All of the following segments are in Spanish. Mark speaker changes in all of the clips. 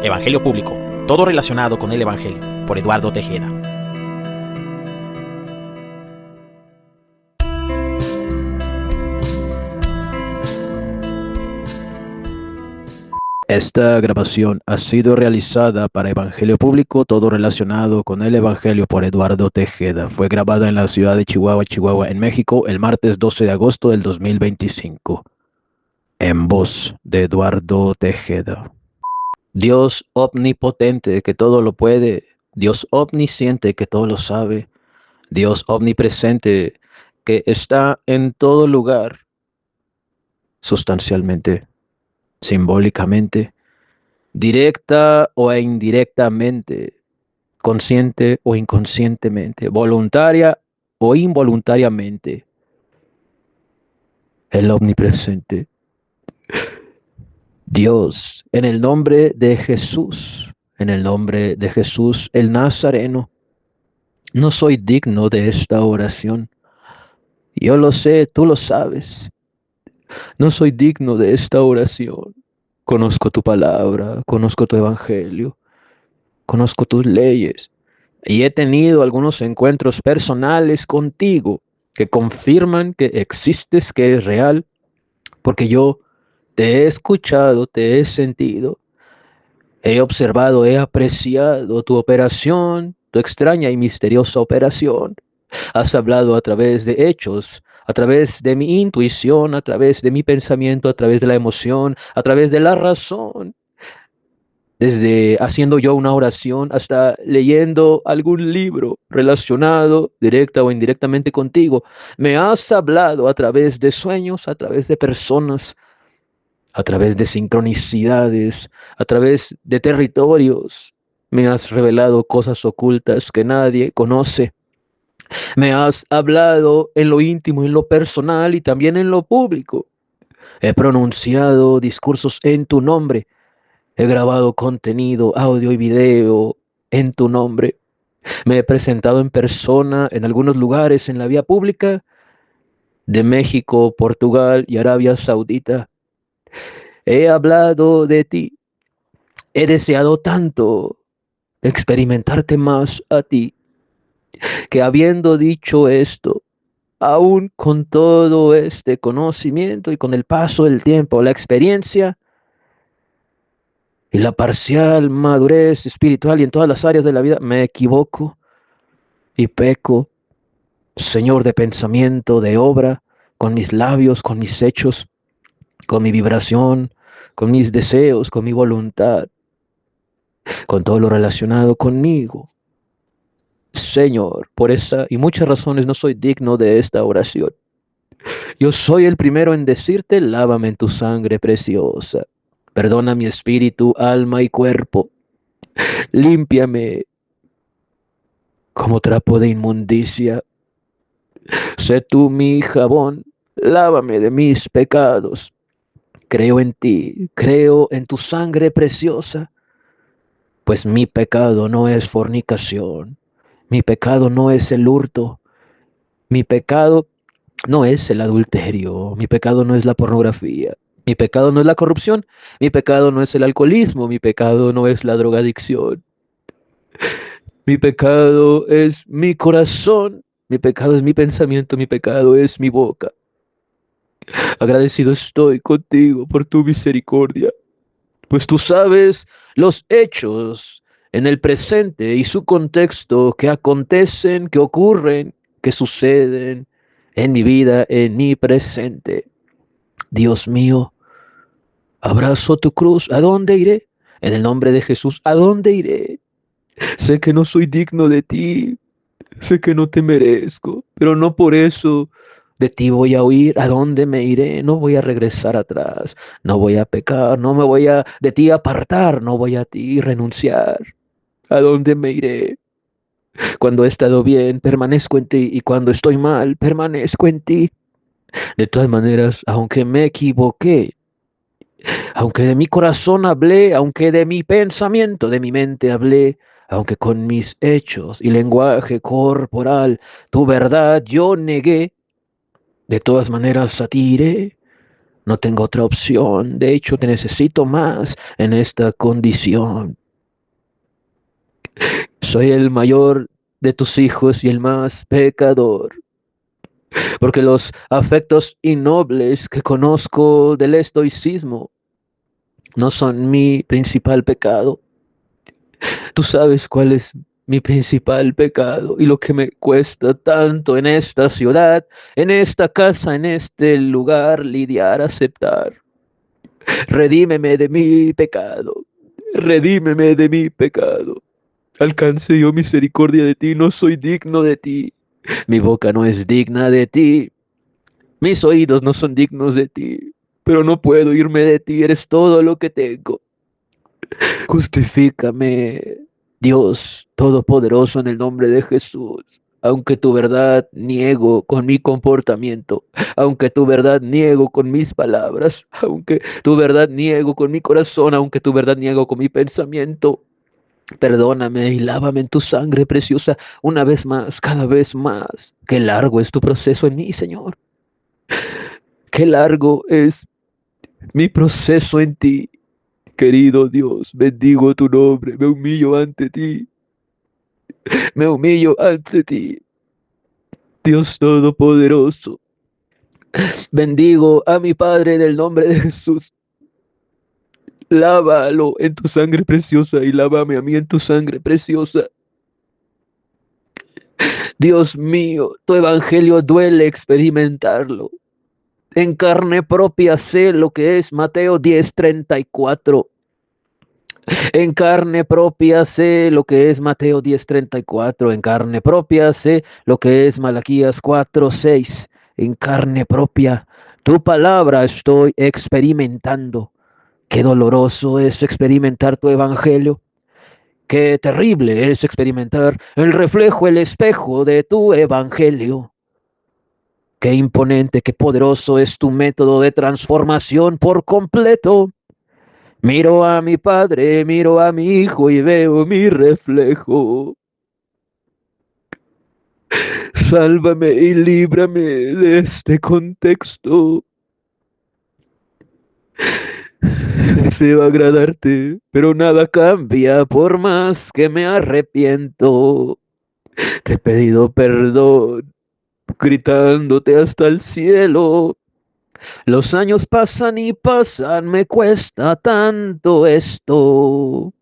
Speaker 1: Evangelio Público, todo relacionado con el Evangelio, por Eduardo Tejeda.
Speaker 2: Esta grabación ha sido realizada para Evangelio Público, todo relacionado con el Evangelio, por Eduardo Tejeda. Fue grabada en la ciudad de Chihuahua, en México, el martes 12 de agosto del 2025. En voz de Eduardo Tejeda. Dios omnipotente que todo lo puede, Dios omnisciente que todo lo sabe, Dios omnipresente que está en todo lugar, sustancialmente, simbólicamente, directa o indirectamente, consciente o inconscientemente, voluntaria o involuntariamente, el omnipresente. Dios, en el nombre de Jesús, en el nombre de Jesús el Nazareno, no soy digno de esta oración. Yo lo sé, tú lo sabes. No soy digno de esta oración. Conozco tu palabra, conozco tu evangelio, conozco tus leyes. Y he tenido algunos encuentros personales contigo que confirman que existes, que eres real, porque yo te he escuchado, te he sentido, he observado, he apreciado tu operación, tu extraña y misteriosa operación. Has hablado a través de hechos, a través de mi intuición, a través de mi pensamiento, a través de la emoción, a través de la razón. Desde haciendo yo una oración hasta leyendo algún libro relacionado directa o indirectamente contigo. Me has hablado a través de sueños, a través de personas, a través de sincronicidades, a través de territorios. Me has revelado cosas ocultas que nadie conoce. Me has hablado en lo íntimo, en lo personal y también en lo público. He pronunciado discursos en tu nombre. He grabado contenido, audio y video en tu nombre. Me he presentado en persona en algunos lugares en la vía pública de México, Portugal y Arabia Saudita. He hablado de ti. He deseado tanto experimentarte más a ti, que habiendo dicho esto, aún con todo este conocimiento y con el paso del tiempo, la experiencia y la parcial madurez espiritual y en todas las áreas de la vida, me equivoco y peco, Señor, de pensamiento, de obra, con mis labios, con mis hechos, con mi vibración, con mis deseos, con mi voluntad, con todo lo relacionado conmigo. Señor, por esa y muchas razones no soy digno de esta oración. Yo soy el primero en decirte, lávame en tu sangre preciosa. Perdona mi espíritu, alma y cuerpo. Límpiame como trapo de inmundicia. Sé tú mi jabón, lávame de mis pecados. Creo en ti, creo en tu sangre preciosa, pues mi pecado no es fornicación, mi pecado no es el hurto, mi pecado no es el adulterio, mi pecado no es la pornografía, mi pecado no es la corrupción, mi pecado no es el alcoholismo, mi pecado no es la drogadicción, mi pecado es mi corazón, mi pecado es mi pensamiento, mi pecado es mi boca. Agradecido estoy contigo por tu misericordia, pues tú sabes los hechos en el presente y su contexto que acontecen, que ocurren, que suceden en mi vida, en mi presente. Dios mío, abrazo tu cruz. ¿A dónde iré? En el nombre de Jesús, ¿a dónde iré? Sé que no soy digno de ti, sé que no te merezco, pero no por eso de ti voy a huir. ¿A dónde me iré? No voy a regresar atrás, no voy a pecar, no me voy a de ti apartar, no voy a ti renunciar. ¿A dónde me iré? Cuando he estado bien, permanezco en ti, y cuando estoy mal, permanezco en ti. De todas maneras, aunque me equivoqué, aunque de mi corazón hablé, aunque de mi pensamiento, de mi mente hablé, aunque con mis hechos y lenguaje corporal tu verdad yo negué, de todas maneras a ti iré, No tengo otra opción. De hecho, te necesito más en esta condición. Soy el mayor de tus hijos y el más pecador, porque los afectos innobles que conozco del estoicismo no son mi principal pecado. Tú sabes cuál es mi principal pecado y lo que me cuesta tanto en esta ciudad, en esta casa, en este lugar, lidiar, aceptar. Redímeme de mi pecado. Redímeme de mi pecado. Alcance yo misericordia de ti, no soy digno de ti. Mi boca no es digna de ti. Mis oídos no son dignos de ti. Pero no puedo irme de ti, eres todo lo que tengo. Justifícame, Dios Todopoderoso, en el nombre de Jesús. Aunque tu verdad niego con mi comportamiento, aunque tu verdad niego con mis palabras, aunque tu verdad niego con mi corazón, aunque tu verdad niego con mi pensamiento, perdóname y lávame en tu sangre preciosa una vez más, cada vez más. Qué largo es tu proceso en mí, Señor. Qué largo es mi proceso en ti. Querido Dios, bendigo tu nombre, me humillo ante ti, me humillo ante ti, Dios Todopoderoso. Bendigo a mi Padre en el nombre de Jesús. Lávalo en tu sangre preciosa y lávame a mí en tu sangre preciosa. Dios mío, tu evangelio duele experimentarlo. En carne propia sé lo que es Mateo 10:34. En carne propia sé lo que es Mateo 10:34. En carne propia sé lo que es Malaquías 4:6. En carne propia, tu palabra estoy experimentando. Qué doloroso es experimentar tu evangelio. Qué terrible es experimentar el reflejo, el espejo de tu evangelio. Qué imponente, qué poderoso es tu método de transformación por completo. Miro a mi padre, miro a mi hijo y veo mi reflejo. Sálvame y líbrame de este contexto. Deseo agradarte, pero nada cambia por más que me arrepiento. Te he pedido perdón, gritándote hasta el cielo. Los años pasan y pasan, me cuesta tanto esto.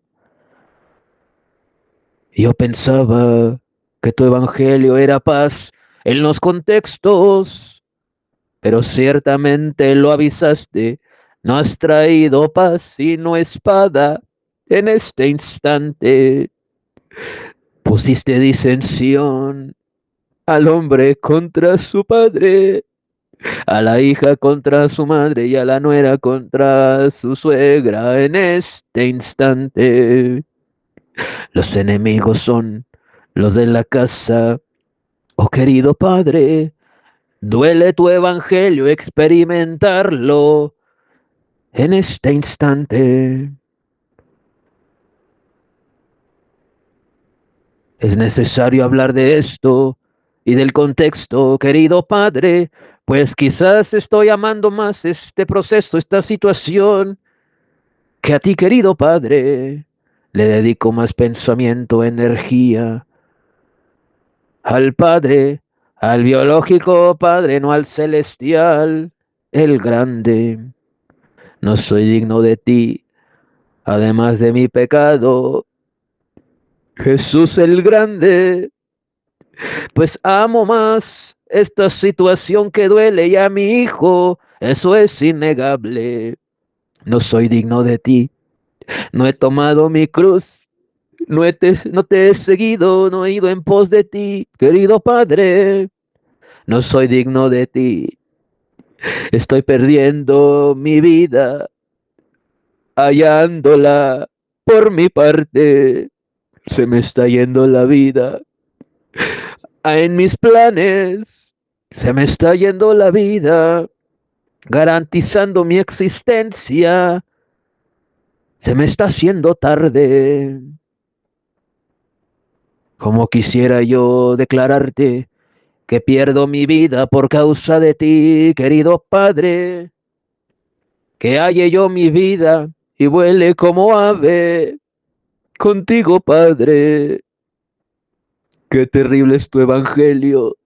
Speaker 2: Yo pensaba que tu evangelio era paz en los contextos, pero ciertamente lo avisaste, no has traído paz sino espada en este instante. Pusiste disensión al hombre contra su padre, a la hija contra su madre y a la nuera contra su suegra en este instante. Los enemigos son los de la casa. Oh querido Padre, duele tu evangelio experimentarlo en este instante. Es necesario hablar de esto y del contexto, querido Padre, pues quizás estoy amando más este proceso, esta situación, que a ti, querido Padre. Le dedico más pensamiento, energía al Padre, al biológico Padre, no al celestial, el grande. No soy digno de ti, además de mi pecado. Jesús el grande, pues amo más esta situación que duele y a mi hijo, eso es innegable. No soy digno de ti, no he tomado mi cruz, no te he seguido, no he ido en pos de ti, querido Padre. No soy digno de ti, estoy perdiendo mi vida, hallándola por mi parte. Se me está yendo la vida en mis planes. Se me está yendo la vida, garantizando mi existencia. Se me está haciendo tarde. Como quisiera yo declararte que pierdo mi vida por causa de ti, querido Padre. que halle yo mi vida y vuele como ave contigo, Padre. Qué terrible es tu evangelio,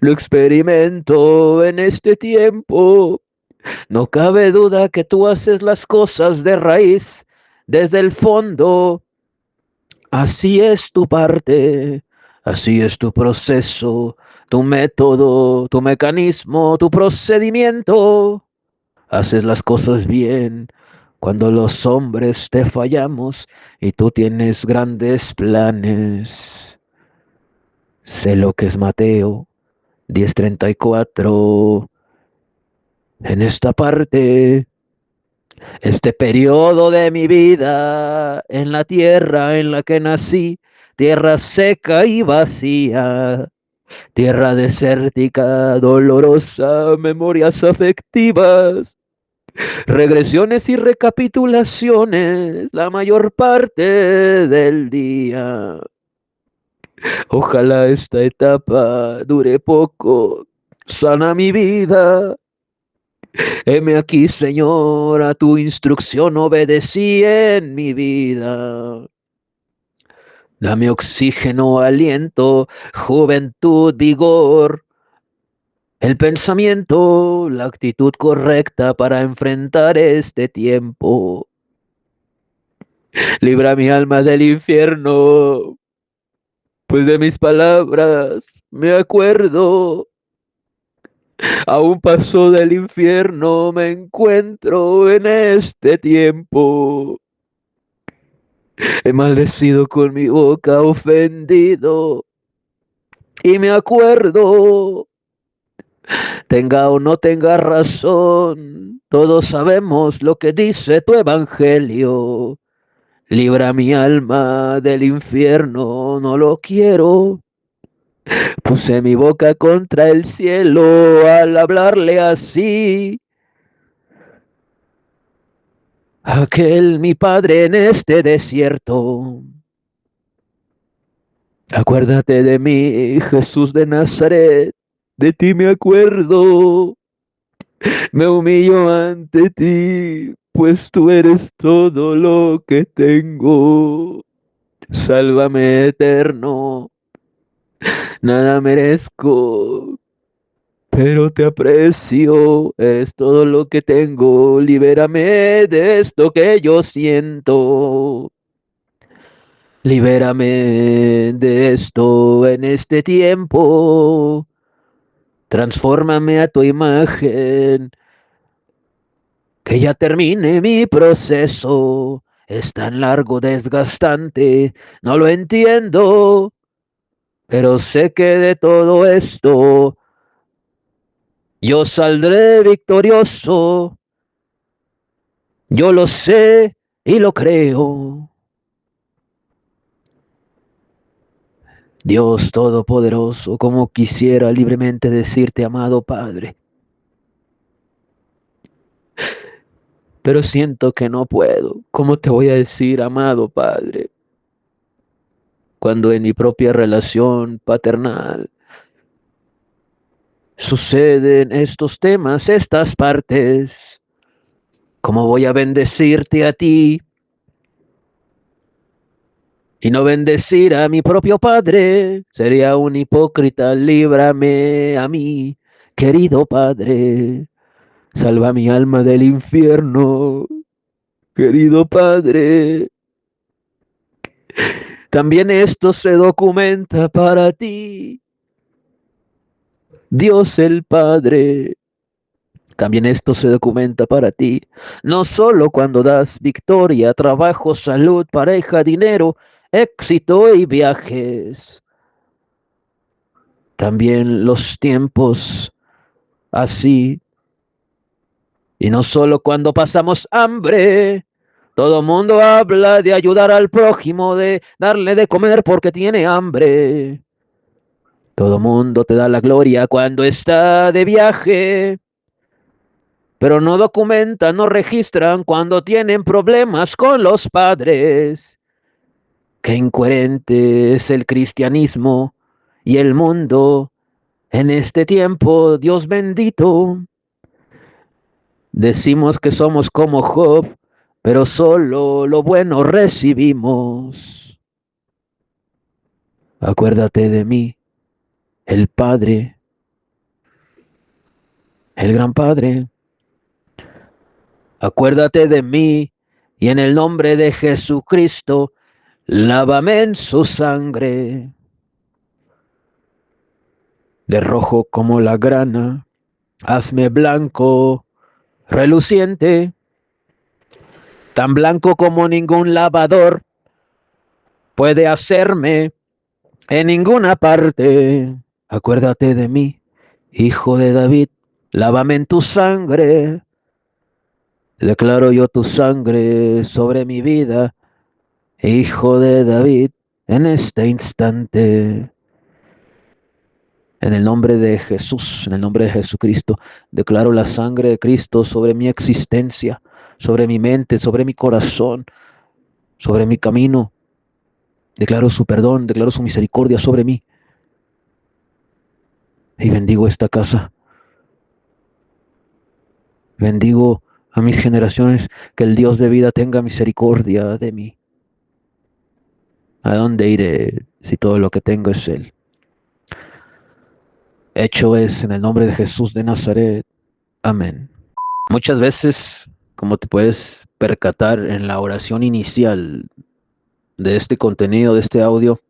Speaker 2: lo experimento en este tiempo. No cabe duda que tú haces las cosas de raíz, desde el fondo. Así es tu parte, así es tu proceso, tu método, tu mecanismo, tu procedimiento. Haces las cosas bien cuando los hombres te fallamos y tú tienes grandes planes. Sé lo que es Mateo 10:34. En esta parte, este periodo de mi vida, en la tierra en la que nací, tierra seca y vacía, tierra desértica, dolorosa, memorias afectivas, regresiones y recapitulaciones, la mayor parte del día. Ojalá esta etapa dure poco, sana mi vida. Heme aquí, Señor, a tu instrucción obedecí en mi vida. Dame oxígeno, aliento, juventud, vigor, el pensamiento, la actitud correcta para enfrentar este tiempo. Libra mi alma del infierno, pues de mis palabras me acuerdo. A un paso del infierno me encuentro en este tiempo. He maldecido con mi boca, ofendido, y me acuerdo, tenga o no tenga razón, todos sabemos lo que dice tu evangelio. Libra mi alma del infierno, no lo quiero. Puse mi boca contra el cielo al hablarle así. Aquel mi padre en este desierto. Acuérdate de mí, Jesús de Nazaret, de ti me acuerdo. Me humillo ante ti, pues tú eres todo lo que tengo. Sálvame eterno, nada merezco, pero te aprecio, es todo lo que tengo. Libérame de esto que yo siento. Libérame de esto en este tiempo. Transfórmame a tu imagen. Que ya termine mi proceso. Es tan largo, desgastante. No lo entiendo. Pero sé que de todo esto yo saldré victorioso. Yo lo sé y lo creo. Dios Todopoderoso, como quisiera libremente decirte, amado Padre, pero siento que no puedo. ¿Cómo te voy a decir, amado Padre, cuando en mi propia relación paternal suceden estos temas, estas partes? ¿Cómo voy a bendecirte a ti y no bendecir a mi propio Padre? Sería un hipócrita. Líbrame a mí, querido Padre. Salva mi alma del infierno, querido Padre. También esto se documenta para ti, Dios el Padre. También esto se documenta para ti, no solo cuando das victoria, trabajo, salud, pareja, dinero, éxito y viajes. También los tiempos así. Y no solo cuando pasamos hambre. Todo mundo habla de ayudar al prójimo, de darle de comer porque tiene hambre. Todo mundo te da la gloria cuando está de viaje, pero no documentan, no registran cuando tienen problemas con los padres. Qué incoherente es el cristianismo y el mundo en este tiempo, Dios bendito. Decimos que somos como Job, pero solo lo bueno recibimos. Acuérdate de mí, el Padre, el gran Padre. Acuérdate de mí y en el nombre de Jesucristo, lávame en su sangre, de rojo como la grana, hazme blanco, reluciente, tan blanco como ningún lavador puede hacerme en ninguna parte. Acuérdate de mí, hijo de David, lávame en tu sangre. Declaro yo tu sangre sobre mi vida, hijo de David, en este instante. En el nombre de Jesús, en el nombre de Jesucristo, declaro la sangre de Cristo sobre mi existencia, sobre mi mente, sobre mi corazón, sobre mi camino. Declaro su perdón, declaro su misericordia sobre mí. Y bendigo esta casa. Bendigo a mis generaciones, que el Dios de vida tenga misericordia de mí. ¿A dónde iré si todo lo que tengo es Él? Hecho es en el nombre de Jesús de Nazaret. Amén. Muchas veces, como te puedes percatar en la oración inicial de este contenido, de este audio,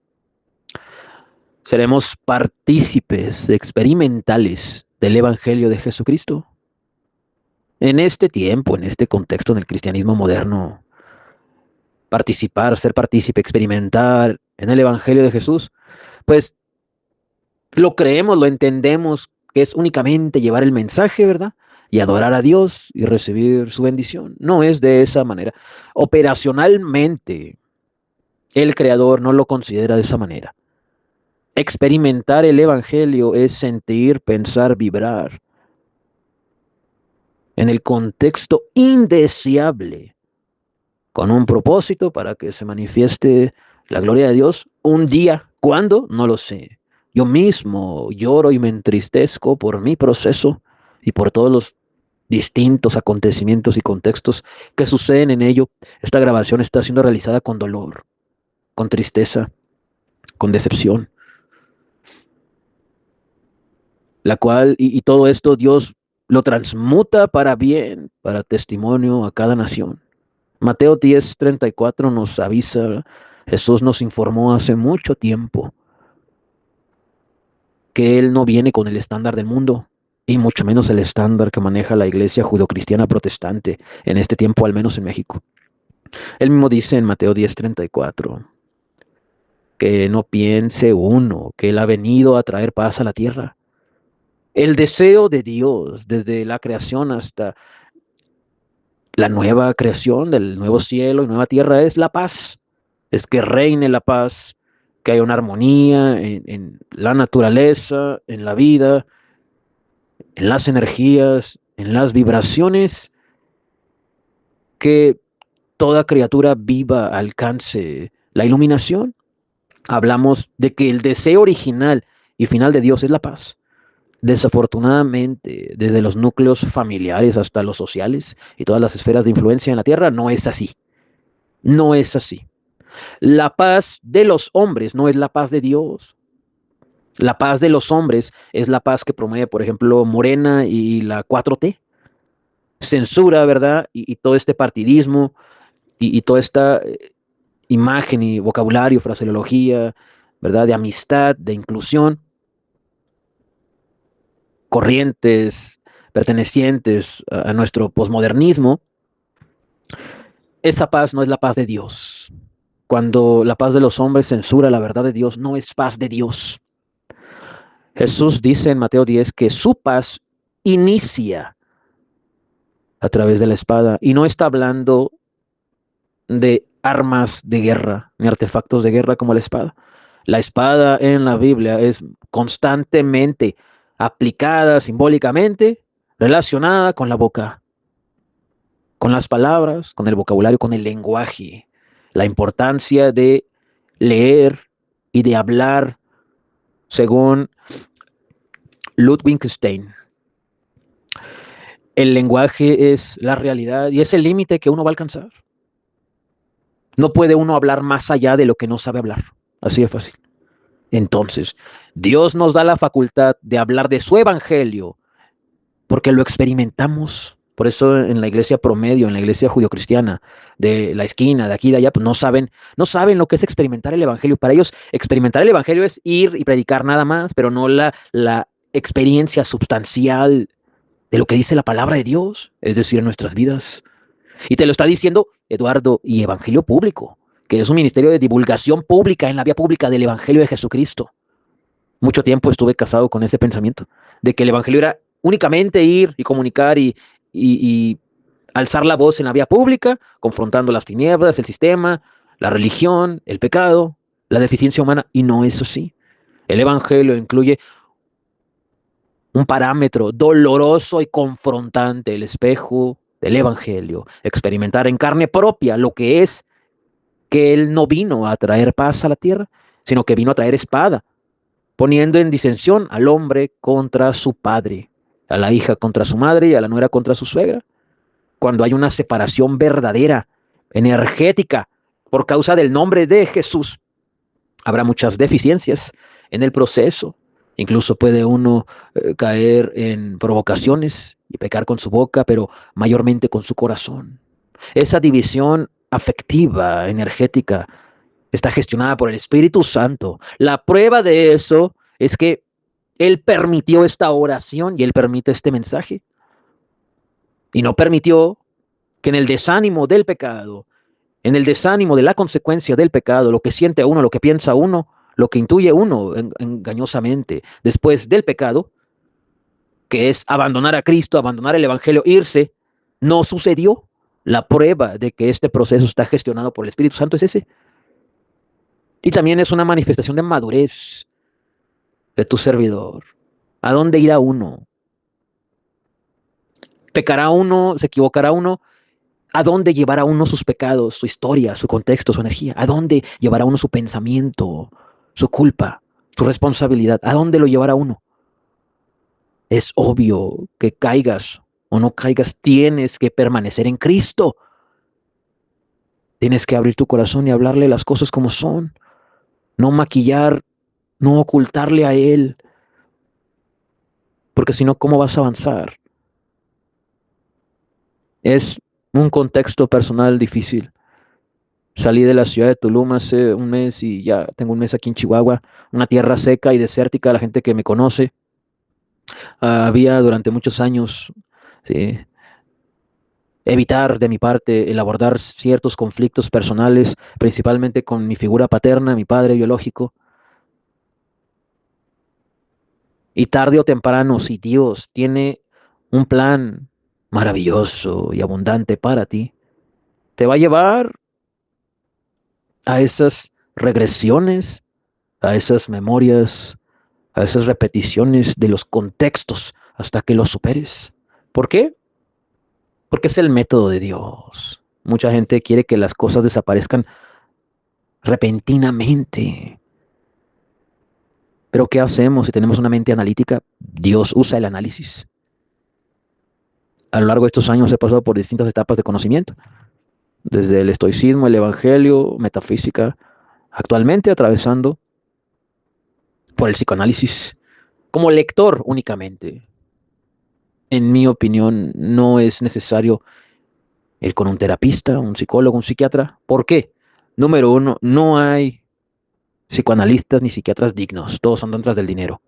Speaker 2: seremos partícipes experimentales del Evangelio de Jesucristo. En este tiempo, en este contexto, en el cristianismo moderno, participar, ser partícipe, experimentar en el Evangelio de Jesús, pues lo creemos, lo entendemos, que es únicamente llevar el mensaje, ¿verdad? Y adorar a Dios y recibir su bendición. No es de esa manera. Operacionalmente, el Creador no lo considera de esa manera. Experimentar el Evangelio es sentir, pensar, vibrar en el contexto indeseable, con un propósito para que se manifieste la gloria de Dios un día. ¿Cuándo? No lo sé. Yo mismo lloro y me entristezco por mi proceso y por todos los distintos acontecimientos y contextos que suceden en ello. Esta grabación está siendo realizada con dolor, con tristeza, con decepción, la cual y todo esto Dios lo transmuta para bien, para testimonio a cada nación. Mateo 10:34 nos avisa, Jesús nos informó hace mucho tiempo que Él no viene con el estándar del mundo, y mucho menos el estándar que maneja la iglesia judeocristiana protestante en este tiempo, al menos en México. Él mismo dice en Mateo 10:34 que no piense uno que Él ha venido a traer paz a la tierra. El deseo de Dios desde la creación hasta la nueva creación del nuevo cielo y nueva tierra es la paz, es que reine la paz, que haya una armonía en la naturaleza, en la vida, en las energías, en las vibraciones, que toda criatura viva alcance la iluminación. Hablamos de que el deseo original y final de Dios es la paz. Desafortunadamente, desde los núcleos familiares hasta los sociales y todas las esferas de influencia en la tierra, no es así. No es así. La paz de los hombres no es la paz de Dios. La paz de los hombres es la paz que promueve, por ejemplo, Morena y la 4T. Censura, ¿verdad? Y todo este partidismo y toda esta imagen y vocabulario, fraseología, ¿verdad? De amistad, de inclusión, corrientes pertenecientes a nuestro posmodernismo. Esa paz no es la paz de Dios. Cuando la paz de los hombres censura la verdad de Dios, no es paz de Dios. Jesús dice en Mateo 10 que su paz inicia a través de la espada y no está hablando de armas de guerra ni artefactos de guerra como la espada. La espada en la Biblia es constantemente aplicada simbólicamente, relacionada con la boca, con las palabras, con el vocabulario, con el lenguaje. La importancia de leer y de hablar según Ludwig Wittgenstein. El lenguaje es la realidad y es el límite que uno va a alcanzar. No puede uno hablar más allá de lo que no sabe hablar. Así de fácil. Entonces, Dios nos da la facultad de hablar de su evangelio porque lo experimentamos. Por eso en la iglesia promedio, en la iglesia judio-cristiana, de la esquina, de aquí y de allá, pues no saben lo que es experimentar el evangelio. Para ellos, experimentar el evangelio es ir y predicar nada más, pero no la experiencia substancial de lo que dice la palabra de Dios, es decir, en nuestras vidas. Y te lo está diciendo Eduardo y Evangelio Público, que es un ministerio de divulgación pública en la vía pública del Evangelio de Jesucristo. Mucho tiempo estuve casado con ese pensamiento, de que el Evangelio era únicamente ir y comunicar y alzar la voz en la vía pública, confrontando las tinieblas, el sistema, la religión, el pecado, la deficiencia humana, y no es así. El Evangelio incluye un parámetro doloroso y confrontante, el espejo del Evangelio, experimentar en carne propia lo que es que Él no vino a traer paz a la tierra, sino que vino a traer espada, poniendo en disensión al hombre contra su padre, a la hija contra su madre y a la nuera contra su suegra. Cuando hay una separación verdadera, energética, por causa del nombre de Jesús, habrá muchas deficiencias en el proceso. Incluso puede uno caer en provocaciones y pecar con su boca, pero mayormente con su corazón. Esa división afectiva, energética, está gestionada por el Espíritu Santo. La prueba de eso es que Él permitió esta oración y Él permite este mensaje. Y no permitió que en el desánimo del pecado, en el desánimo de la consecuencia del pecado, lo que siente uno, lo que piensa uno, lo que intuye uno engañosamente después del pecado, que es abandonar a Cristo, abandonar el Evangelio, irse, no sucedió. La prueba de que este proceso está gestionado por el Espíritu Santo es ese. Y también es una manifestación de madurez de tu servidor. ¿A dónde irá uno? ¿Pecará uno? ¿Se equivocará uno? ¿A dónde llevará uno sus pecados, su historia, su contexto, su energía? ¿A dónde llevará uno su pensamiento, su culpa, su responsabilidad? ¿A dónde lo llevará uno? Es obvio que caigas o no caigas, tienes que permanecer en Cristo. Tienes que abrir tu corazón y hablarle las cosas como son. No maquillar, no ocultarle a Él. Porque si no, ¿cómo vas a avanzar? Es un contexto personal difícil. Salí de la ciudad de Tulum hace un mes y ya tengo un mes aquí en Chihuahua, una tierra seca y desértica, la gente que me conoce. Había durante muchos años, sí, evitar de mi parte el abordar ciertos conflictos personales, principalmente con mi figura paterna, mi padre biológico. Y tarde o temprano, si Dios tiene un plan maravilloso y abundante para ti, te va a llevar a esas regresiones, a esas memorias, a esas repeticiones de los contextos hasta que los superes. ¿Por qué? Porque es el método de Dios. Mucha gente quiere que las cosas desaparezcan repentinamente. Pero ¿qué hacemos si tenemos una mente analítica? Dios usa el análisis. A lo largo de estos años he pasado por distintas etapas de conocimiento, desde el estoicismo, el evangelio, metafísica, actualmente atravesando por el psicoanálisis como lector únicamente. En mi opinión, no es necesario ir con un terapista, un psicólogo, un psiquiatra. ¿Por qué? Número uno, no hay psicoanalistas ni psiquiatras dignos, todos andan tras del dinero.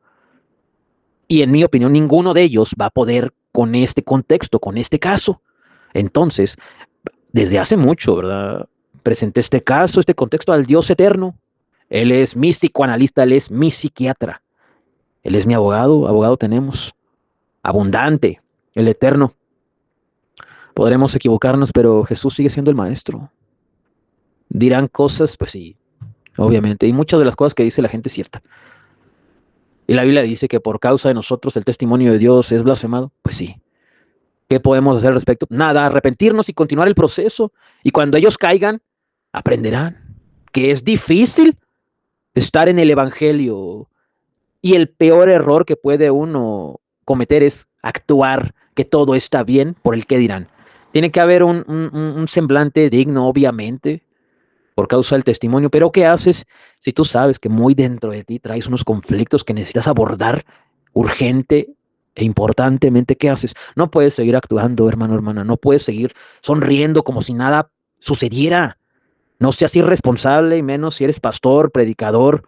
Speaker 2: Y en mi opinión, ninguno de ellos va a poder con este contexto, con este caso. Entonces, desde hace mucho, ¿verdad? Presenté este caso, este contexto al Dios eterno. Él es mi psicoanalista, Él es mi psiquiatra. Él es mi abogado, abogado tenemos, abundante, el eterno. Podremos equivocarnos, pero Jesús sigue siendo el maestro. Dirán cosas, pues sí, obviamente. Y muchas de las cosas que dice la gente es cierta. Y la Biblia dice que por causa de nosotros el testimonio de Dios es blasfemado. Pues sí. ¿Qué podemos hacer al respecto? Nada, arrepentirnos y continuar el proceso. Y cuando ellos caigan, aprenderán que es difícil estar en el Evangelio. Y el peor error que puede uno cometer es actuar que todo está bien por el qué dirán. Tiene que haber un semblante digno, obviamente, por causa del testimonio, pero ¿qué haces si tú sabes que muy dentro de ti traes unos conflictos que necesitas abordar urgente e importantemente? ¿Qué haces? No puedes seguir actuando, hermano, hermana, no puedes seguir sonriendo como si nada sucediera. No seas irresponsable, y menos si eres pastor, predicador.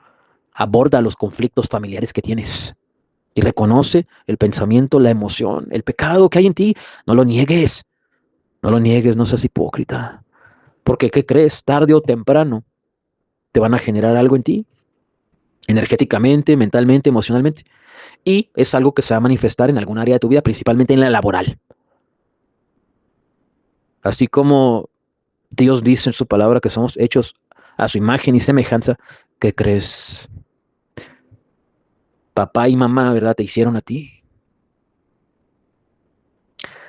Speaker 2: Aborda los conflictos familiares que tienes y reconoce el pensamiento, la emoción, el pecado que hay en ti. No lo niegues, no lo niegues, no seas hipócrita. Porque, ¿qué crees? Tarde o temprano te van a generar algo en ti, energéticamente, mentalmente, emocionalmente. Y es algo que se va a manifestar en algún área de tu vida, principalmente en la laboral. Así como Dios dice en su palabra que somos hechos a su imagen y semejanza, ¿qué crees? Papá y mamá, ¿verdad? Te hicieron a ti.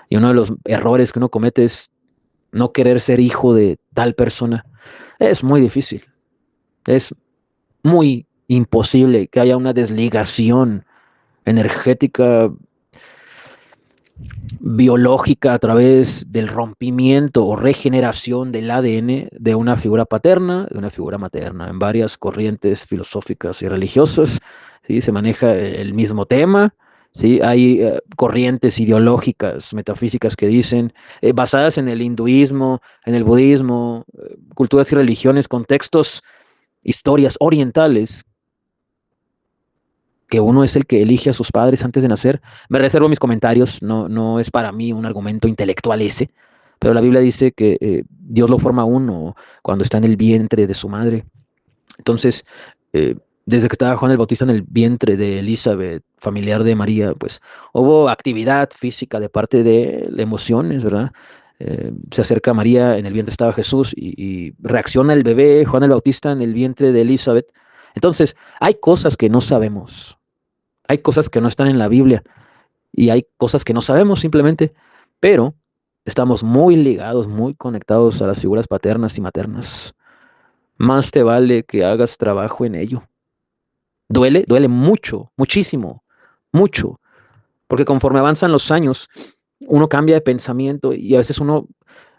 Speaker 2: Y uno de los errores que uno comete es no querer ser hijo de tal persona. Es muy difícil. Es muy imposible que haya una desligación energética, biológica, a través del rompimiento o regeneración del ADN de una figura paterna, de una figura materna. En varias corrientes filosóficas y religiosas, ¿sí? Se maneja el mismo tema. Sí, hay corrientes ideológicas, metafísicas que dicen, basadas en el hinduismo, en el budismo, culturas y religiones, contextos, historias orientales, que uno es el que elige a sus padres antes de nacer. Me reservo mis comentarios, no es para mí un argumento intelectual ese, pero la Biblia dice que Dios lo forma a uno cuando está en el vientre de su madre. Entonces, eh, desde que estaba Juan el Bautista en el vientre de Elizabeth, familiar de María, pues hubo actividad física de parte de emociones, ¿verdad? Se acerca a María, en el vientre estaba Jesús y reacciona el bebé Juan el Bautista en el vientre de Elizabeth. Entonces, hay cosas que no sabemos, hay cosas que no están en la Biblia y hay cosas que no sabemos simplemente, pero estamos muy ligados, muy conectados a las figuras paternas y maternas. Más te vale que hagas trabajo en ello. Duele, duele mucho, muchísimo, mucho, porque conforme avanzan los años, uno cambia de pensamiento y a veces uno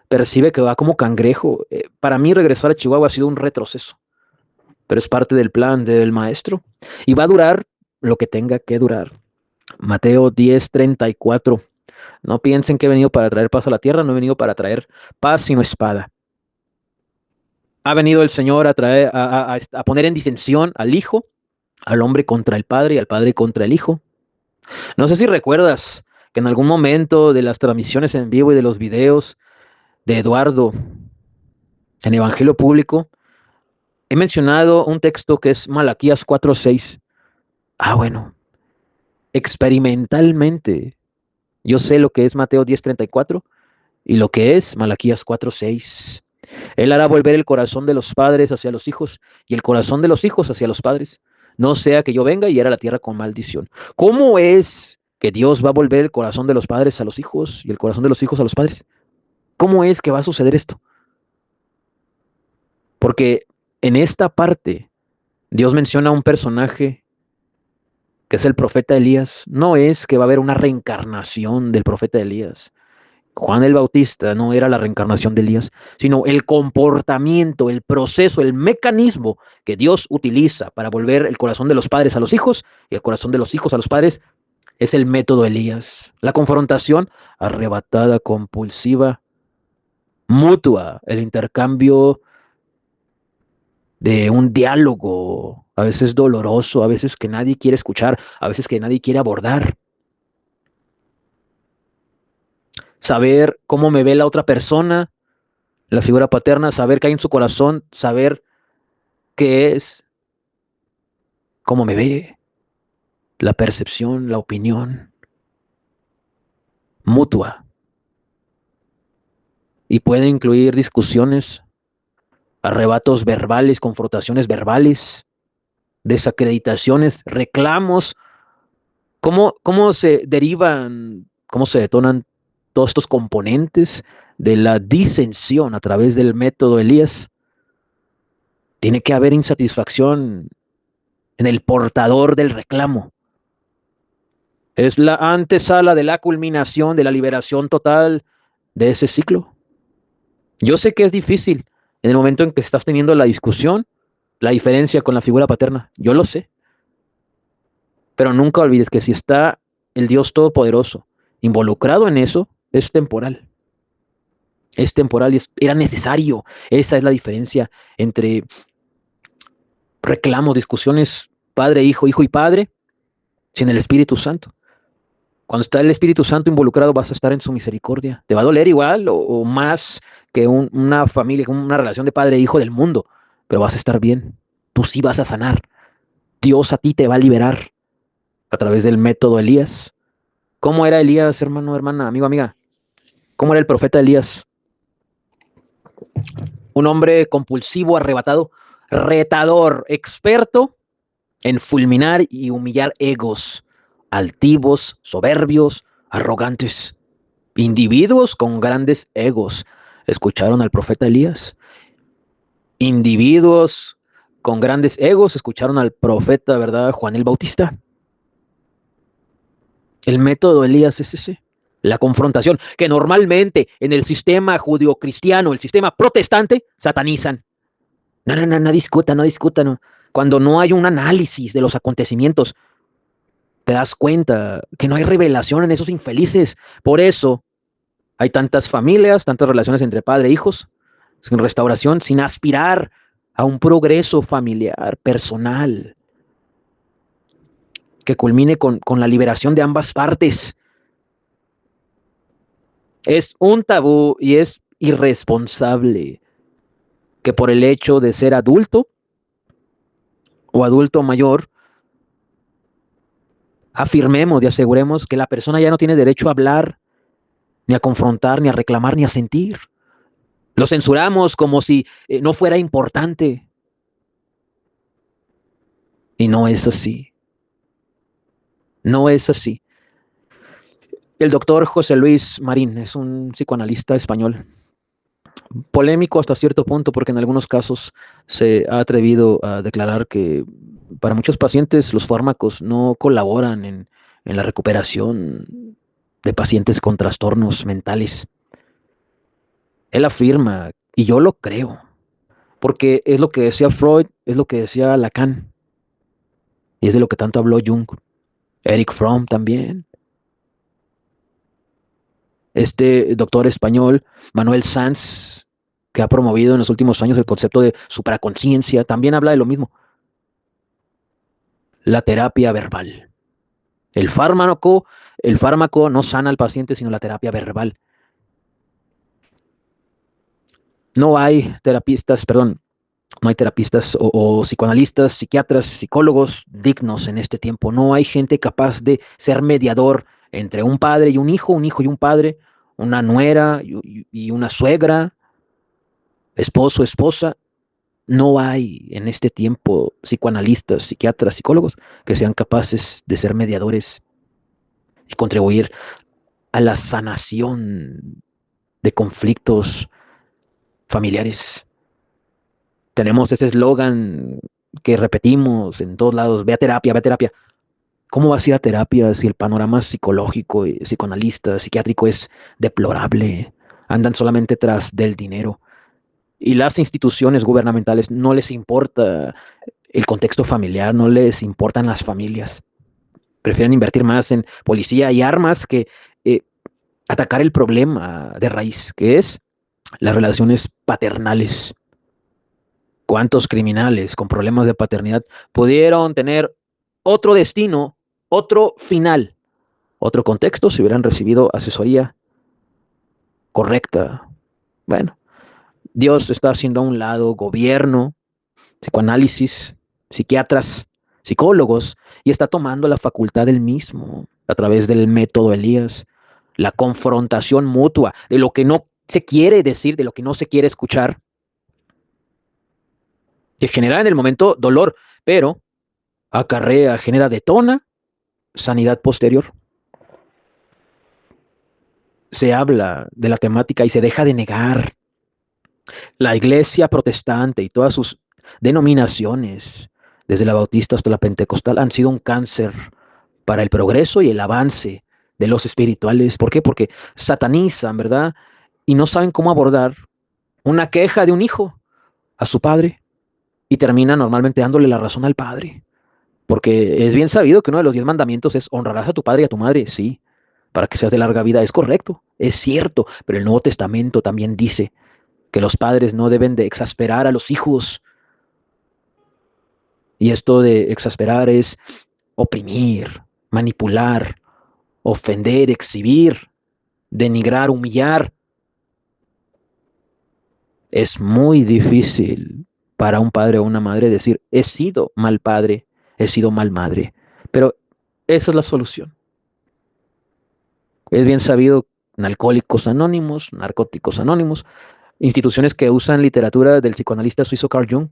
Speaker 2: percibe que va como cangrejo. Para mí regresar a Chihuahua ha sido un retroceso, pero es parte del plan del maestro y va a durar lo que tenga que durar. Mateo 10:34. No piensen que he venido para traer paz a la tierra, no he venido para traer paz sino espada. Ha venido el Señor a traer, a poner en disensión al Hijo, al hombre contra el Padre y al Padre contra el Hijo. No sé si recuerdas que en algún momento de las transmisiones en vivo y de los videos de Eduardo en Evangelio Público, he mencionado un texto que es Malaquías 4:6. Bueno, experimentalmente yo sé lo que es Mateo 10:34 y lo que es Malaquías 4:6. Él hará volver el corazón de los padres hacia los hijos y el corazón de los hijos hacia los padres. No sea que yo venga y hiera la tierra con maldición. ¿Cómo es que Dios va a volver el corazón de los padres a los hijos y el corazón de los hijos a los padres? ¿Cómo es que va a suceder esto? Porque en esta parte Dios menciona a un personaje que es el profeta Elías. No es que va a haber una reencarnación del profeta Elías. Juan el Bautista no era la reencarnación de Elías, sino el comportamiento, el proceso, el mecanismo que Dios utiliza para volver el corazón de los padres a los hijos y el corazón de los hijos a los padres es el método Elías. La confrontación arrebatada, compulsiva, mutua, el intercambio de un diálogo, a veces doloroso, a veces que nadie quiere escuchar, a veces que nadie quiere abordar. Saber cómo me ve la otra persona, la figura paterna, saber qué hay en su corazón, saber qué es, cómo me ve, la percepción, la opinión mutua. Y puede incluir discusiones, arrebatos verbales, confrontaciones verbales, desacreditaciones, reclamos. ¿Cómo se derivan, cómo se detonan todos estos componentes de la disensión a través del método Elías? Tiene que haber insatisfacción en el portador del reclamo. Es la antesala de la culminación, de la liberación total de ese ciclo. Yo sé que es difícil en el momento en que estás teniendo la discusión, la diferencia con la figura paterna. Yo lo sé. Pero nunca olvides que si está el Dios Todopoderoso involucrado en eso, es temporal. Es temporal y era necesario. Esa es la diferencia entre reclamos, discusiones, padre, hijo, hijo y padre, sin el Espíritu Santo. Cuando está el Espíritu Santo involucrado, vas a estar en su misericordia. Te va a doler igual o más que una familia, una relación de padre e hijo del mundo, pero vas a estar bien. Tú sí vas a sanar. Dios a ti te va a liberar a través del método Elías. ¿Cómo era Elías, hermano, hermana, amigo, amiga? ¿Cómo era el profeta Elías? Un hombre compulsivo, arrebatado, retador, experto en fulminar y humillar egos, altivos, soberbios, arrogantes, individuos con grandes egos. ¿Escucharon al profeta Elías? Individuos con grandes egos escucharon al profeta, ¿verdad? Juan el Bautista. El método de Elías es ese. La confrontación, que normalmente en el sistema judio-cristiano, el sistema protestante, satanizan. No, no, no, no discuta, no discuta, no. Cuando no hay un análisis de los acontecimientos, te das cuenta que no hay revelación en esos infelices. Por eso hay tantas familias, tantas relaciones entre padre e hijos, sin restauración, sin aspirar a un progreso familiar, personal, que culmine con la liberación de ambas partes. Es un tabú y es irresponsable que por el hecho de ser adulto o adulto mayor, afirmemos y aseguremos que la persona ya no tiene derecho a hablar, ni a confrontar, ni a reclamar, ni a sentir. Lo censuramos como si no fuera importante. Y no es así. No es así. El doctor José Luis Marín es un psicoanalista español, polémico hasta cierto punto porque en algunos casos se ha atrevido a declarar que para muchos pacientes los fármacos no colaboran en la recuperación de pacientes con trastornos mentales. Él afirma, y yo lo creo, porque es lo que decía Freud, es lo que decía Lacan, y es de lo que tanto habló Jung, Eric Fromm también. Este doctor español, Manuel Sanz, que ha promovido en los últimos años el concepto de supraconciencia, también habla de lo mismo. La terapia verbal. El fármaco, el fármaco no sana al paciente, sino la terapia verbal. No hay terapistas, perdón, no hay terapistas o psicoanalistas, psiquiatras, psicólogos dignos en este tiempo. No hay gente capaz de ser mediador entre un padre y un hijo y un padre, una nuera y una suegra, esposo, esposa. No hay en este tiempo psicoanalistas, psiquiatras, psicólogos que sean capaces de ser mediadores y contribuir a la sanación de conflictos familiares. Tenemos ese eslogan que repetimos en todos lados, ve a terapia, ve a terapia. ¿Cómo vas a ir a terapia si el panorama psicológico, psicoanalista, psiquiátrico es deplorable? Andan solamente tras del dinero. Y las instituciones gubernamentales no les importa el contexto familiar, no les importan las familias. Prefieren invertir más en policía y armas que eh, atacar el problema de raíz, que es las relaciones paternales. ¿Cuántos criminales con problemas de paternidad pudieron tener otro destino, otro final, otro contexto si hubieran recibido asesoría correcta? Bueno, Dios está haciendo a un lado gobierno, psicoanálisis, psiquiatras, psicólogos, y está tomando la facultad del mismo a través del método Elías, la confrontación mutua de lo que no se quiere decir, de lo que no se quiere escuchar, que genera en el momento dolor, pero acarrea, genera, detona sanidad posterior. Se habla de la temática y se deja de negar. La iglesia protestante y todas sus denominaciones, desde la bautista hasta la pentecostal, han sido un cáncer para el progreso y el avance de los espirituales. ¿Por qué? Porque satanizan, ¿verdad? Y no saben cómo abordar una queja de un hijo a su padre y termina normalmente dándole la razón al padre. Porque es bien sabido que uno de los 10 mandamientos es honrarás a tu padre y a tu madre, sí, para que seas de larga vida. Es correcto, es cierto, pero el Nuevo Testamento también dice que los padres no deben de exasperar a los hijos. Y esto de exasperar es oprimir, manipular, ofender, exhibir, denigrar, humillar. Es muy difícil para un padre o una madre decir, he sido mal padre, he sido mal madre. Pero esa es la solución. Es bien sabido en Alcohólicos Anónimos, Narcóticos Anónimos, instituciones que usan literatura del psicoanalista suizo Carl Jung.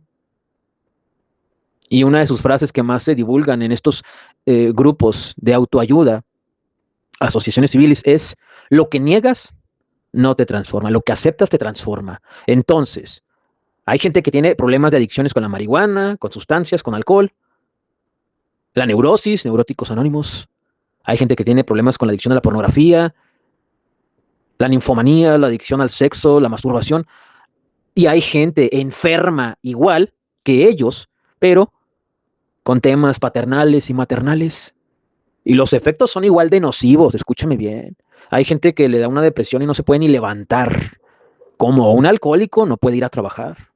Speaker 2: Y una de sus frases que más se divulgan en estos grupos de autoayuda, asociaciones civiles, es: lo que niegas no te transforma, lo que aceptas te transforma. Entonces, hay gente que tiene problemas de adicciones con la marihuana, con sustancias, con alcohol, la neurosis, neuróticos anónimos. Hay gente que tiene problemas con la adicción a la pornografía, la ninfomanía, la adicción al sexo, la masturbación. Y hay gente enferma igual que ellos, pero con temas paternales y maternales. Y los efectos son igual de nocivos, escúchame bien. Hay gente que le da una depresión y no se puede ni levantar. Como un alcohólico no puede ir a trabajar.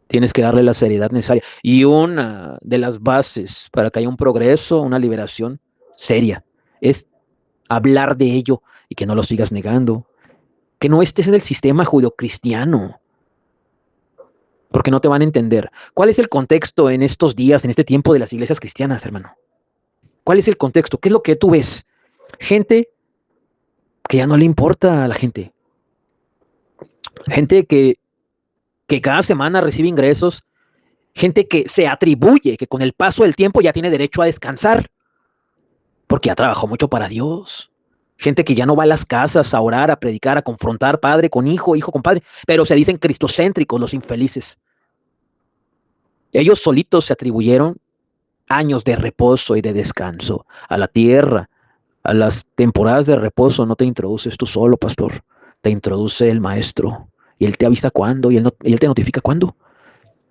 Speaker 2: Tienes que darle la seriedad necesaria. Y una de las bases para que haya un progreso, una liberación seria, es hablar de ello y que no lo sigas negando. Que no estés en el sistema judeocristiano, porque no te van a entender. ¿Cuál es el contexto en estos días, en este tiempo de las iglesias cristianas, hermano? ¿Cuál es el contexto? ¿Qué es lo que tú ves? Gente que ya no le importa a la gente. Gente que cada semana recibe ingresos. Gente que se atribuye que con el paso del tiempo ya tiene derecho a descansar, porque ya trabajó mucho para Dios. Gente que ya no va a las casas a orar, a predicar, a confrontar padre con hijo, hijo con padre, pero se dicen cristocéntricos los infelices. Ellos solitos se atribuyeron años de reposo y de descanso a la tierra. A las temporadas de reposo no te introduces tú solo, pastor. Te introduce el maestro. Y él te avisa cuándo y él te notifica cuándo.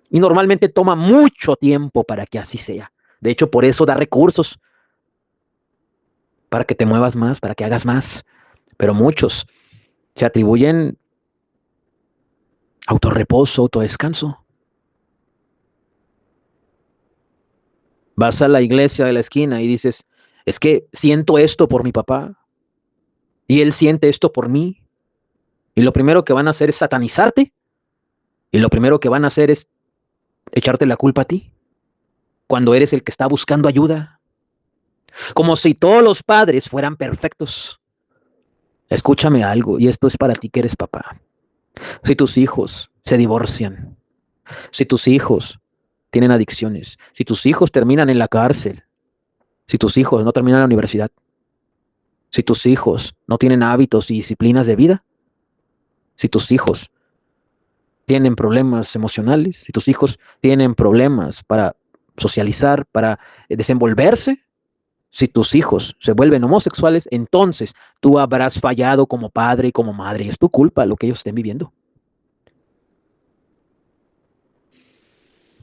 Speaker 2: Y normalmente toma mucho tiempo para que así sea. De hecho, por eso da recursos para que te muevas más, para que hagas más. Pero muchos se atribuyen autorreposo, autodescanso. Vas a la iglesia de la esquina y dices, es que siento esto por mi papá y él siente esto por mí. Y lo primero que van a hacer es satanizarte. Y lo primero que van a hacer es echarte la culpa a ti, cuando eres el que está buscando ayuda. Como si todos los padres fueran perfectos. Escúchame algo, y esto es para ti que eres papá. Si tus hijos se divorcian, si tus hijos tienen adicciones, si tus hijos terminan en la cárcel, si tus hijos no terminan la universidad, si tus hijos no tienen hábitos y disciplinas de vida, si tus hijos tienen problemas emocionales, si tus hijos tienen problemas para socializar, para desenvolverse, si tus hijos se vuelven homosexuales, entonces tú habrás fallado como padre y como madre. Es tu culpa lo que ellos estén viviendo.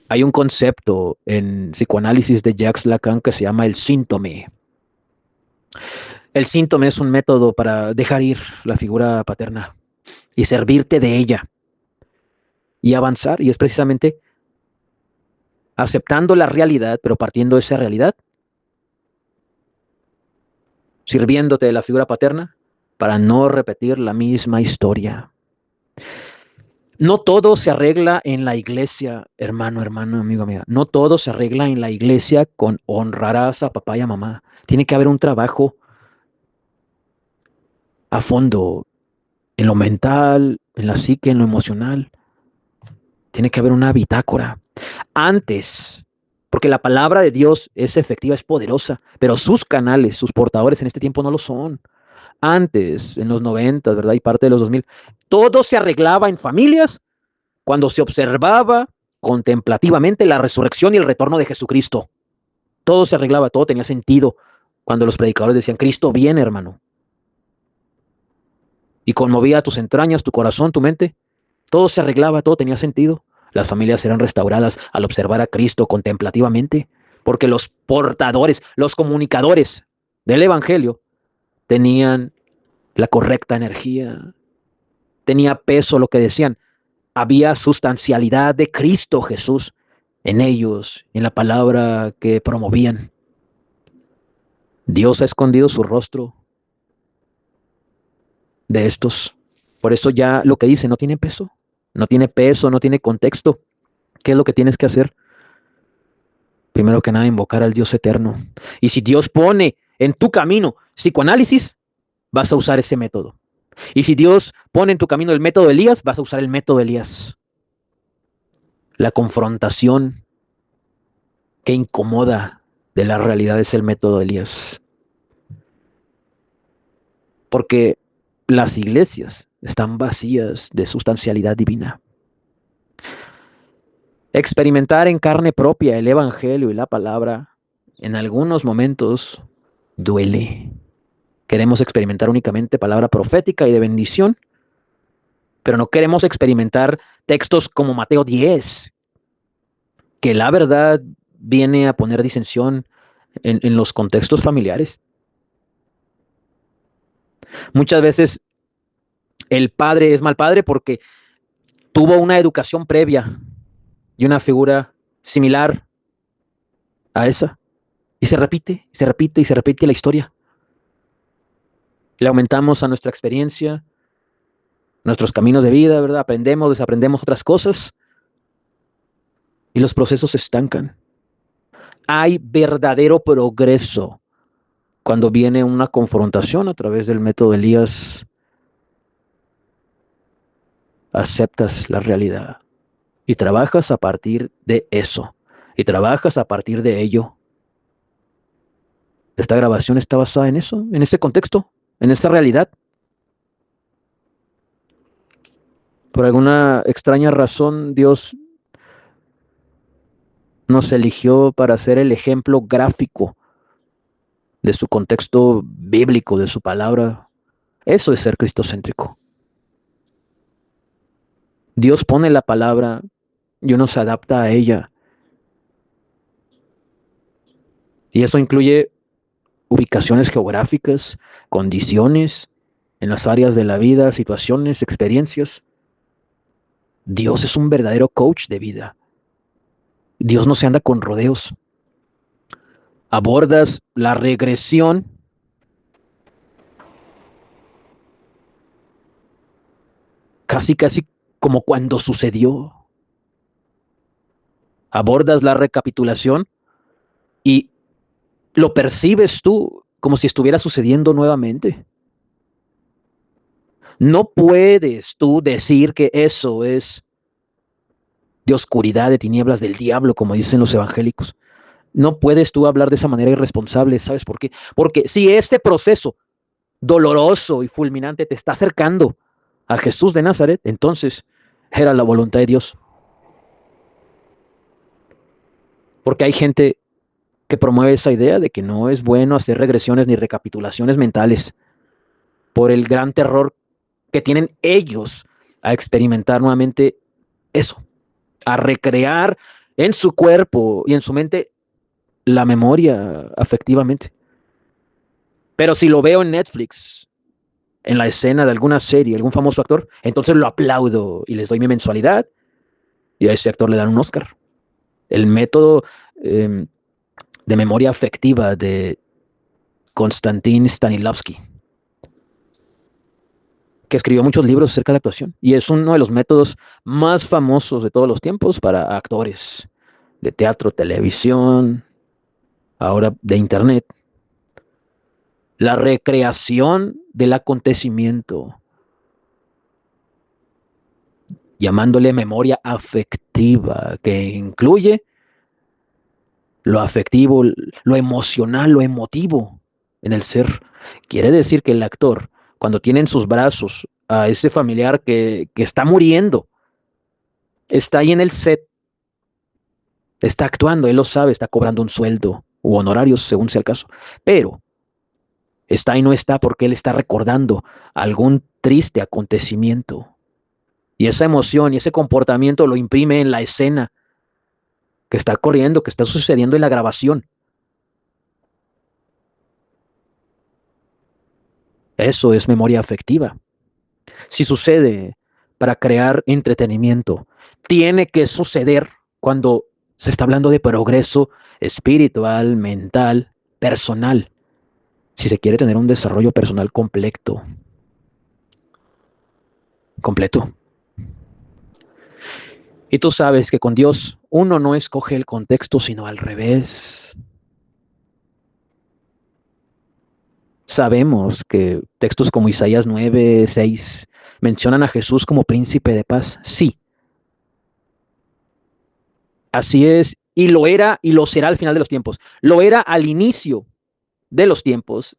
Speaker 2: Hay un concepto en psicoanálisis de Jacques Lacan que se llama el síntome. El síntome es un método para dejar ir la figura paterna y servirte de ella y avanzar. Y es precisamente aceptando la realidad, pero partiendo de esa realidad, sirviéndote de la figura paterna para no repetir la misma historia. No todo se arregla en la iglesia, hermano, hermano, amigo, amiga. No todo se arregla en la iglesia con honrarás a papá y a mamá. Tiene que haber un trabajo a fondo en lo mental, en la psique, en lo emocional. Tiene que haber una bitácora. Antes, porque la palabra de Dios es efectiva, es poderosa, pero sus canales, sus portadores en este tiempo no lo son. Antes, en los 90, ¿verdad? Y parte de los 2000, todo se arreglaba en familias cuando se observaba contemplativamente la resurrección y el retorno de Jesucristo. Todo se arreglaba, todo tenía sentido. cuando los predicadores decían, Cristo viene, hermano, y conmovía tus entrañas, tu corazón, tu mente, todo se arreglaba, todo tenía sentido. Las familias eran restauradas al observar a Cristo contemplativamente, porque los portadores, los comunicadores del Evangelio tenían la correcta energía, tenía peso lo que decían, había sustancialidad de Cristo Jesús en ellos, en la palabra que promovían. Dios ha escondido su rostro de estos. Por eso ya lo que dice no tiene peso, no tiene peso, no tiene contexto. ¿Qué es lo que tienes que hacer? Primero que nada, invocar al Dios eterno. Y si Dios pone en tu camino psicoanálisis, vas a usar ese método. Y si Dios pone en tu camino el método de Elías, vas a usar el método de Elías. La confrontación que incomoda de la realidad es el método de Elías. Porque las iglesias están vacías de sustancialidad divina. Experimentar en carne propia el Evangelio y la palabra en algunos momentos duele. Queremos experimentar únicamente palabra profética y de bendición, pero no queremos experimentar textos como Mateo 10, que la verdad viene a poner disensión en los contextos familiares. Muchas veces el padre es mal padre porque tuvo una educación previa y una figura similar a esa. Y se repite, y se repite, y se repite la historia. Le aumentamos a nuestra experiencia, nuestros caminos de vida, ¿verdad? Aprendemos, desaprendemos otras cosas y los procesos se estancan. Hay verdadero progreso cuando viene una confrontación a través del método de Elías. Aceptas la realidad y trabajas a partir de eso. Y trabajas a partir de ello. Esta grabación está basada en eso, en ese contexto, en esa realidad. Por alguna extraña razón, Dios nos eligió para ser el ejemplo gráfico de su contexto bíblico, de su palabra. Eso es ser cristocéntrico. Dios pone la palabra y uno se adapta a ella. Y eso incluye ubicaciones geográficas, condiciones en las áreas de la vida, situaciones, experiencias. Dios es un verdadero coach de vida. Dios no se anda con rodeos. Abordas la regresión casi como cuando sucedió. Abordas la recapitulación y lo percibes tú como si estuviera sucediendo nuevamente. No puedes tú decir que eso es de oscuridad, de tinieblas, del diablo, como dicen los evangélicos. No puedes tú hablar de esa manera irresponsable. ¿Sabes por qué? Porque si este proceso doloroso y fulminante te está acercando a Jesús de Nazaret, entonces era la voluntad de Dios. Porque hay gente que promueve esa idea de que no es bueno hacer regresiones ni recapitulaciones mentales por el gran terror que tienen ellos a experimentar nuevamente eso, a recrear en su cuerpo y en su mente la memoria afectivamente. Pero si lo veo en Netflix, en la escena de alguna serie, algún famoso actor, entonces lo aplaudo y les doy mi mensualidad y a ese actor le dan un Oscar. El método de memoria afectiva de Konstantin Stanislavski, que escribió muchos libros acerca de la actuación y es uno de los métodos más famosos de todos los tiempos para actores de teatro, televisión, ahora de internet. La recreación del acontecimiento, llamándole memoria afectiva, que incluye lo afectivo, lo emocional, lo emotivo en el ser. Quiere decir que el actor, cuando tiene en sus brazos a ese familiar que está muriendo, está ahí en el set, está actuando, él lo sabe, está cobrando un sueldo u honorarios, según sea el caso. Pero Está y no está porque él está recordando algún triste acontecimiento. Y esa emoción y ese comportamiento lo imprime en la escena que está corriendo, que está sucediendo en la grabación. Eso es memoria afectiva. Si sucede para crear entretenimiento, tiene que suceder cuando se está hablando de progreso espiritual, mental, personal. Si se quiere tener un desarrollo personal completo. Y tú sabes que con Dios uno no escoge el contexto, sino al revés. Sabemos que textos como Isaías 9:6 mencionan a Jesús como príncipe de paz. Sí, así es. Y lo era y lo será al final de los tiempos. Lo era al inicio de los tiempos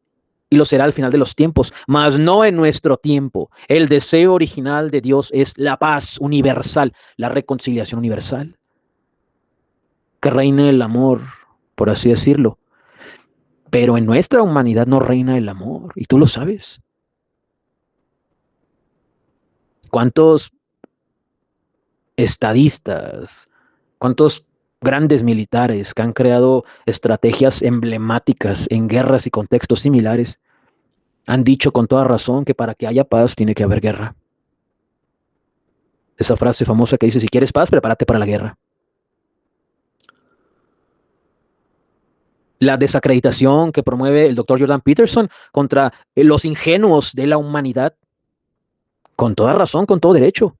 Speaker 2: y lo será al final de los tiempos, mas no en nuestro tiempo. El deseo original de Dios es la paz universal, la reconciliación universal. Que reine el amor, por así decirlo. Pero en nuestra humanidad no reina el amor, y tú lo sabes. ¿Cuántos estadistas, cuántos grandes militares que han creado estrategias emblemáticas en guerras y contextos similares han dicho con toda razón que para que haya paz tiene que haber guerra? Esa frase famosa que dice, si quieres paz, prepárate para la guerra. La desacreditación que promueve el doctor Jordan Peterson contra los ingenuos de la humanidad, con toda razón, con todo derecho.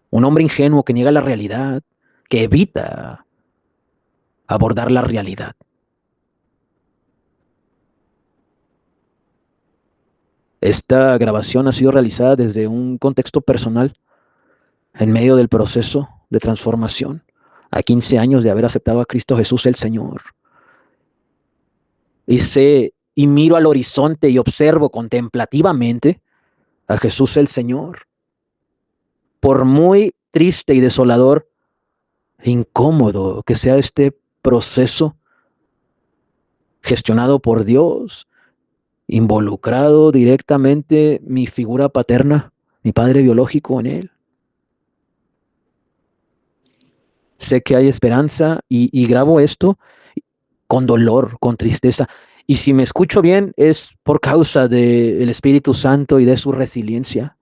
Speaker 2: Un hombre ingenuo que niega la realidad, que evita abordar la realidad. Esta grabación ha sido realizada desde un contexto personal, en medio del proceso de transformación, a 15 años de haber aceptado a Cristo Jesús el Señor. Y sé y miro al horizonte y observo contemplativamente a Jesús el Señor. Por muy triste y desolador e incómodo que sea este proceso gestionado por Dios, involucrado directamente mi figura paterna, mi padre biológico en él. Sé que hay esperanza y grabo esto con dolor, con tristeza. Y si me escucho bien es por causa del Espíritu Santo y de su resiliencia.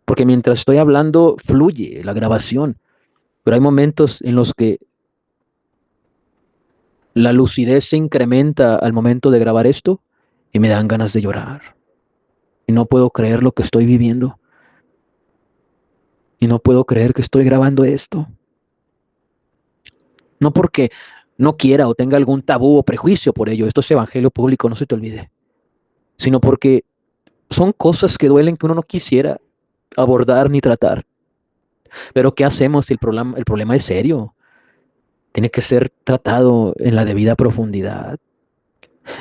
Speaker 2: Porque mientras estoy hablando fluye la grabación, pero hay momentos en los que la lucidez se incrementa al momento de grabar esto y me dan ganas de llorar. Y no puedo creer lo que estoy viviendo. Y no puedo creer que estoy grabando esto. No porque no quiera o tenga algún tabú o prejuicio por ello, esto es evangelio público, no se te olvide, sino porque son cosas que duelen que uno no quisiera abordar ni tratar. Pero ¿qué hacemos si el problema es serio? Tiene que ser tratado en la debida profundidad.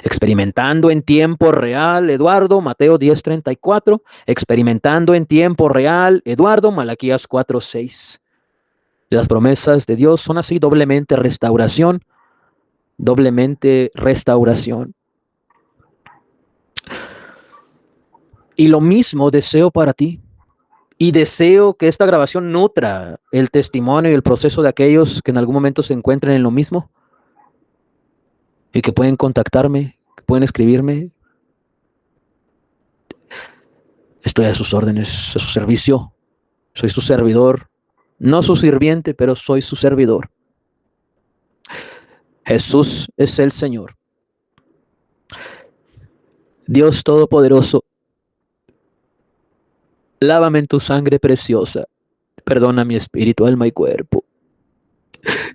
Speaker 2: Experimentando en tiempo real, Eduardo, Mateo 10:34. Experimentando en tiempo real, Eduardo, Malaquías 4:6. Las promesas de Dios son así, doblemente restauración, doblemente restauración. Y lo mismo deseo para ti. Y deseo que esta grabación nutra el testimonio y el proceso de aquellos que en algún momento se encuentren en lo mismo y que pueden contactarme, que pueden escribirme. Estoy a sus órdenes, a su servicio. Soy su servidor. No su sirviente, pero soy su servidor. Jesús es el Señor. Dios Todopoderoso, lávame en tu sangre preciosa. Perdona mi espíritu, alma y cuerpo.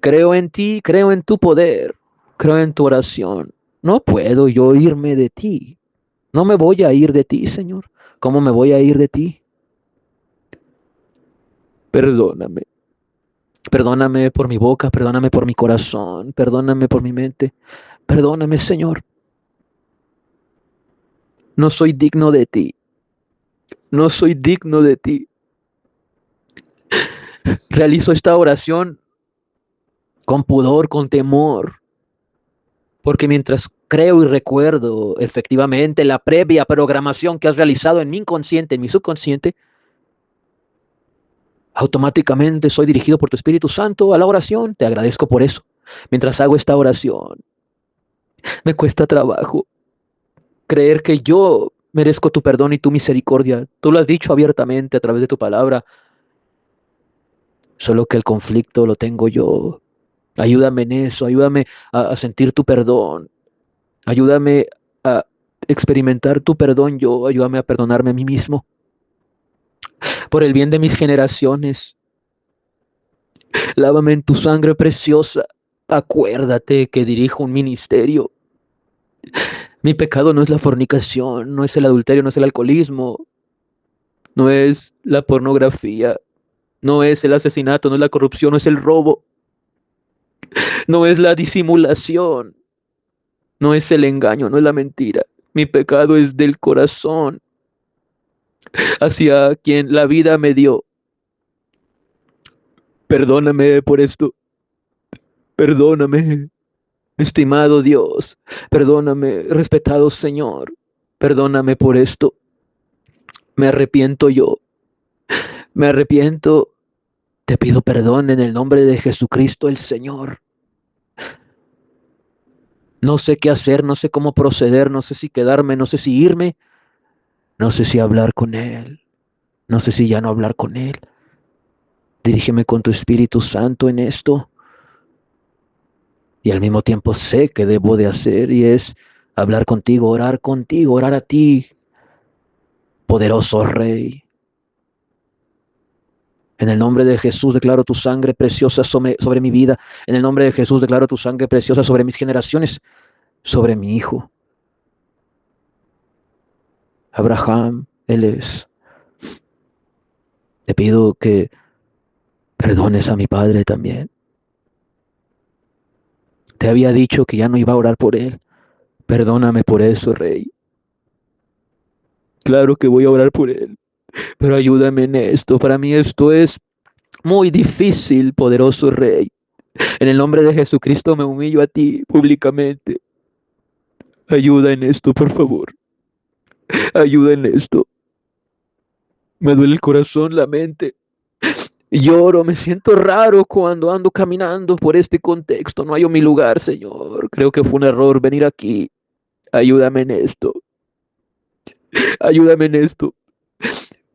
Speaker 2: Creo en ti, creo en tu poder, creo en tu oración. No puedo yo irme de ti. No me voy a ir de ti, Señor. ¿Cómo me voy a ir de ti? Perdóname. Perdóname por mi boca, perdóname por mi corazón, perdóname por mi mente. Perdóname, Señor. No soy digno de ti. No soy digno de ti. Realizo esta oración con pudor, con temor, Porque mientras creo y recuerdo efectivamente la previa programación que has realizado en mi inconsciente, en mi subconsciente, automáticamente soy dirigido por tu Espíritu Santo a la oración. Te agradezco por eso. Mientras hago esta oración, me cuesta trabajo creer que yo merezco tu perdón y tu misericordia. Tú lo has dicho abiertamente a través de tu palabra, solo que el conflicto lo tengo yo. Ayúdame en eso, ayúdame a sentir tu perdón, ayúdame a experimentar tu perdón yo, ayúdame a perdonarme a mí mismo. Por el bien de mis generaciones, lávame en tu sangre preciosa. Acuérdate que dirijo un ministerio. Mi pecado no es la fornicación, no es el adulterio, no es el alcoholismo, no es la pornografía, no es el asesinato, no es la corrupción, no es el robo, no es la disimulación, no es el engaño, no es la mentira. Mi pecado es del corazón hacia quien la vida me dio. Perdóname por esto, perdóname, estimado Dios, perdóname, respetado Señor, perdóname por esto. Me arrepiento yo, me arrepiento, te pido perdón en el nombre de Jesucristo el Señor. No sé qué hacer, no sé cómo proceder, no sé si quedarme, no sé si irme, no sé si hablar con Él, no sé si ya no hablar con Él. Dirígeme con tu Espíritu Santo en esto. Y al mismo tiempo sé que debo de hacer y es hablar contigo, orar a ti, poderoso Rey. En el nombre de Jesús declaro tu sangre preciosa sobre mi vida. En el nombre de Jesús declaro tu sangre preciosa sobre mis generaciones, sobre mi hijo. Abraham, él es. Te pido que perdones a mi padre también. Te había dicho que ya no iba a orar por él. Perdóname por eso, Rey. Claro que voy a orar por él, pero ayúdame en esto. Para mí esto es muy difícil, poderoso Rey. En el nombre de Jesucristo me humillo a ti públicamente. Ayuda en esto, por favor. Ayuda en esto. Me duele el corazón, la mente. Lloro, me siento raro cuando ando caminando por este contexto. No hallo mi lugar, Señor. Creo que fue un error venir aquí. Ayúdame en esto. Ayúdame en esto.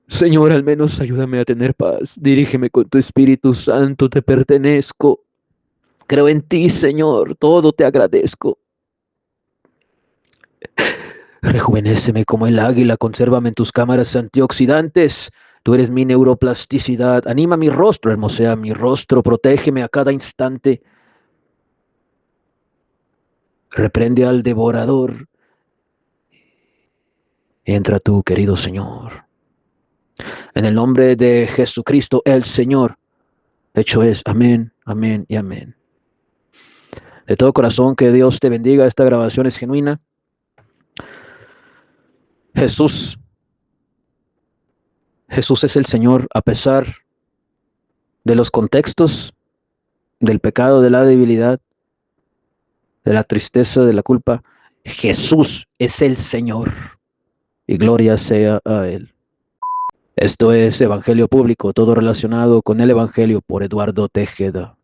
Speaker 2: Señor, al menos ayúdame a tener paz. Dirígeme con tu Espíritu Santo. Te pertenezco. Creo en ti, Señor. Todo te agradezco. Rejuvenéceme como el águila. Consérvame en tus cámaras antioxidantes. Tú eres mi neuroplasticidad. Anima mi rostro, hermosea mi rostro. Protégeme a cada instante. Reprende al devorador. Entra tú, querido Señor. En el nombre de Jesucristo, el Señor. Hecho es. Amén, amén y amén. De todo corazón, que Dios te bendiga. Esta grabación es genuina. Jesús. Jesús es el Señor a pesar de los contextos, del pecado, de la debilidad, de la tristeza, de la culpa. Jesús es el Señor y gloria sea a Él. Esto es Evangelio Público, todo relacionado con el Evangelio por Eduardo Tejeda.